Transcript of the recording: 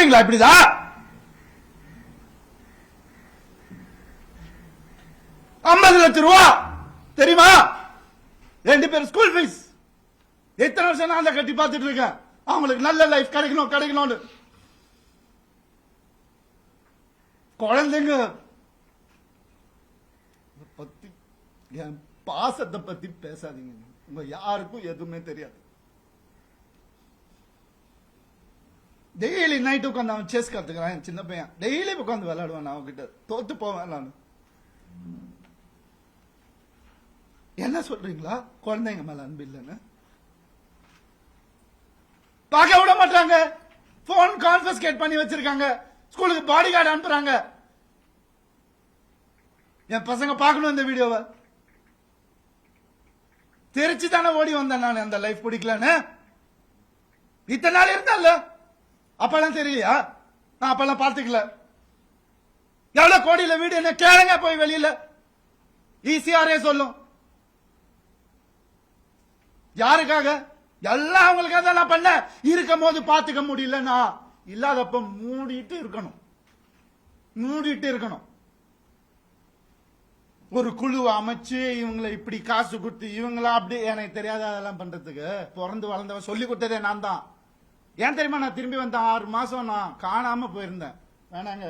சொல்றீங்களா இப்படிதான்? 50 லட்சம் ரூபா தெரியுமா? 2 பேர் ஸ்கூல் ஃபீஸ். எத்தனை வருஷம் நான் கட்டி பார்த்துட்டு இருக்கேன். அவங்களுக்கு நல்ல லைஃப் கிடைக்கணும். குழந்தைங்க பத்தி, என் பாசத்தை பத்தி பேசாதீங்க. உங்க யாருக்கும் எதுவுமே தெரியாது. டெய்லி நைட் உட்காந்து அவன் செஸ் கத்துக்கிறான். சின்ன பையன் டெய்லி உட்காந்து விளையாடுவான். அவன்கிட்ட தோத்து போவேன் நான். என்ன சொல்றீங்களா? குழந்தைங்க மேல அன்பு இல்லைன்னு பார்க்க விட மாட்டாங்க. போன் கான்ஃபிஸ்கேட் பண்ணி வச்சிருக்காங்க. ஸ்கூலுக்கு பாடி கார்டு அனுப்புறாங்க. என் பசங்க பார்க்கணும் இந்த வீடியோவை. தெரிச்சு தானே ஓடி வந்தேன் நான். அந்த லைஃப் பிடிக்கலன்னு இத்தனை நாள் இருந்தால அப்பெல்லாம் தெரியலையா? நான் அப்பெல்லாம் பார்த்துக்கல. எவ்வளவு கோடியில வீடு என்ன கேளுங்க போய் வெளியில. ஈஸியாரே சொல்லும். யாருக்காக? எல்லாம் அவங்களுக்காக தான் நான் பண்ண. இருக்கும் போது பாத்துக்க முடியலன்னா இல்லாதப்ப மூடிட்டு இருக்கணும். ஒரு குழு அமைச்சு இவங்களை இப்படி காசு கொடுத்து இவங்களா அப்படி எனக்கு தெரியாத அதெல்லாம் பண்றதுக்கு பிறந்து வளர்ந்தவன் சொல்லி கொடுத்ததே நான் தான். ஏன் தெரியுமா? நான் திரும்பி வந்தேன் 6 மாசம் நான் காணாம போயிருந்தேன். வேணாங்க